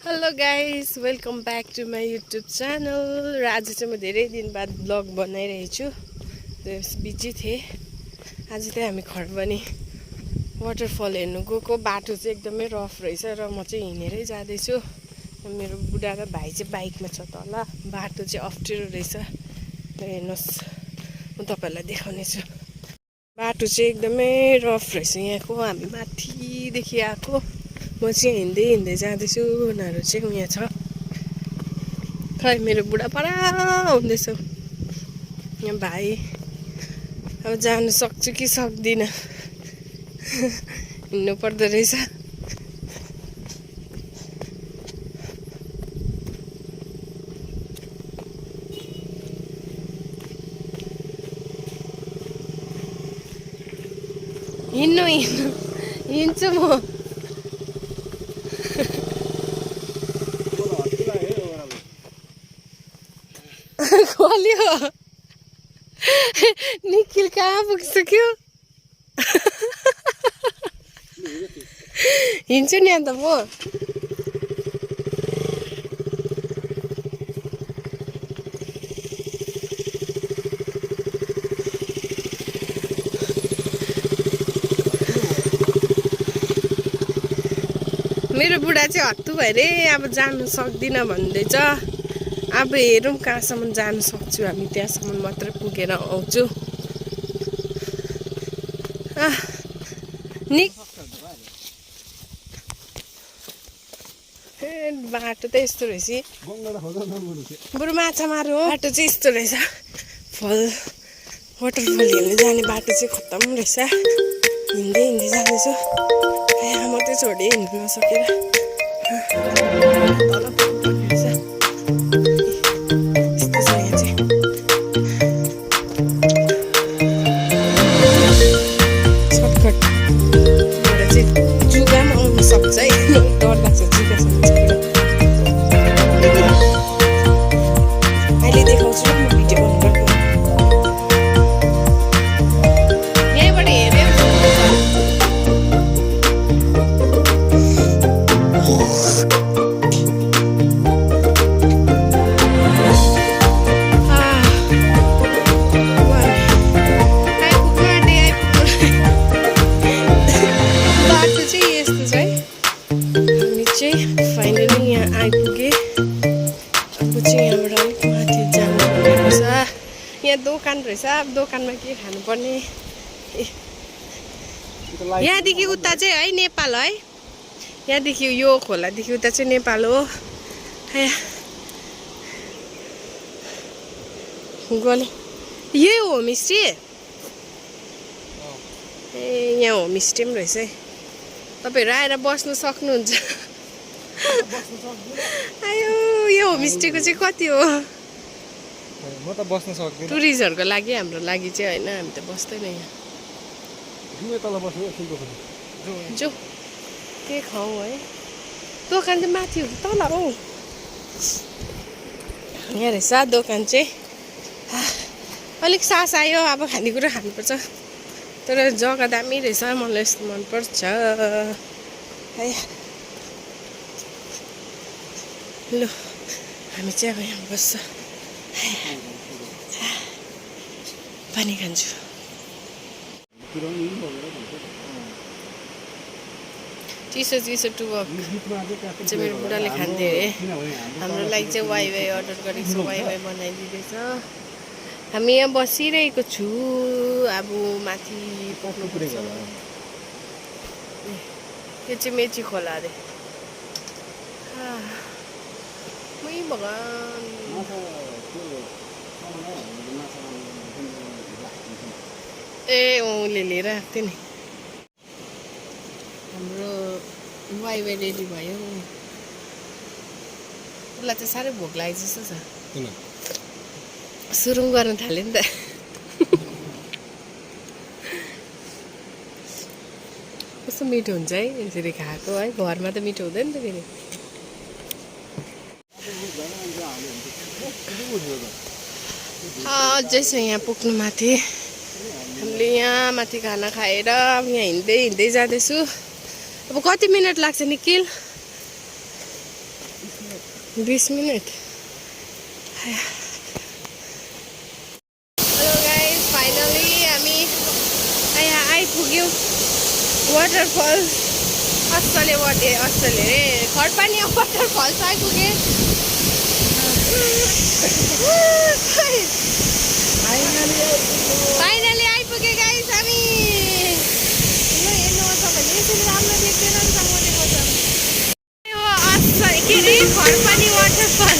Hello guys, welcome back to my YouTube channel. र आज चाहिँ म धेरै दिन बाद ब्लग बनाइरहेछु। बिजी थिएँ। आज चाहिँ हामी खरबनी वाटरफल हेर्नु गएको। बाटो चाहिँ एकदमै रफ रहेछ र म चाहिँ हिँडेरै जाँदैछु। मेरो बुढा र भाइ चाहिँ बाइकमा छ तल। बाटो चाहिँ अप्ठ्यारो रहेछ। हेर्नुहोस्, म तपाईँहरूलाई देखाउनेछु। बाटो चाहिँ एकदमै रफ रहेछ यहाँको। हामी माथिदेखि आएको। म चाहिँ हिँड्दै जाँदैछु। उनीहरू चाहिँ यहाँ छ। खै मेरो बुढा परा आउँदैछ। यहाँ भाइ अब जानु सक्छु कि सक्दिनँ। हिँड्नु पर्दो रहेछ। हिँड्छु म। खोल्यो। निखिल कहाँ पुगिसक्यो। हिँड्छु नि अन्त म। मेरो बुढा चाहिँ हत्तु भएर अब जानु सक्दिनँ भन्दैछ। अब हेरौँ कहाँसम्म जानु सक्छु। हामी त्यहाँसम्म मात्रै पुगेर आउँछु। बाटो त यस्तो रहेछ। बरु माछा मारौँ। बाटो चाहिँ यस्तो रहेछ। वाटरफल हेर्नु जाने बाटो चाहिँ खत्तम रहेछ। हिँड्दै जाँदैछु। म चाहिँ छोडेँ हिँड्नु नसकेर। यहाँ दोकान रहेछ। दोकानमा के खानुपर्ने। यहाँदेखि उता चाहिँ है नेपाल है। यहाँदेखि यो खोलादेखि उता चाहिँ नेपाल हो। गले यही हो होमस्टे। ए यहाँ होमस्टे पनि रहेछ है। तपाईँहरू आएर बस्नु सक्नुहुन्छ। आयो यो होमस्टेको चाहिँ कति हो? म त बस्न सक्दिनँ। टुरिस्टहरूको लागि, हाम्रो लागि चाहिँ होइन। हामी त बस्दैन यहाँ। जो के खाउँ है। दोकान चाहिँ माथि हो तल हो। यहाँ रहेछ दोकान चाहिँ। अलिक सास आयो। अब खानेकुरा खानुपर्छ। तर जग्गा दामी रहेछ। मलाई यस्तो मनपर्छ है। ल हामी चाहिँ अब यहाँ बस्छ। पानी खान्छु। चिसो टुबक चाहिँ मेरो बुढाले खान्थ्यो अरे। हाम्रो लागि चाहिँ वाइवाई अर्डर गरेको छ। वाइवाई बनाइदिँदैछ। हामी यहाँ बसिरहेको छु। अब माथि पुग्नुपर्छ। यो चाहिँ मेची खोला अरे। मै भगवान। ए उसले लिएर आएको थियो नि। हाम्रो वाइवाई रेडी भयो। उसलाई चाहिँ साह्रै भोक लागेको जस्तो छ। सुरुङ गर्न थाल्यो नि त। कस्तो मिठो हुन्छ है यसरी खाएको है। घरमा त मिठो हुँदैन त फेरि। अझै छ यहाँ पुग्नु माथि। हामीले यहाँ माथि खाना खाएर यहाँ हिँड्दै जाँदैछु। अब कति मिनट लाग्छ Nikhil? 20 minute. Hello guys, finally हामी यहाँ आइपुग्यौँ वाटरफल। अस्सले रे खरपानी वाटरफल आइपुगे। फाइनली आइपुगे गाइस हामी। हेर्नुहोस् भने यसरी राम्रो देख्दैन नि त मरेको छ। के अरे खरपानी वाटरफल।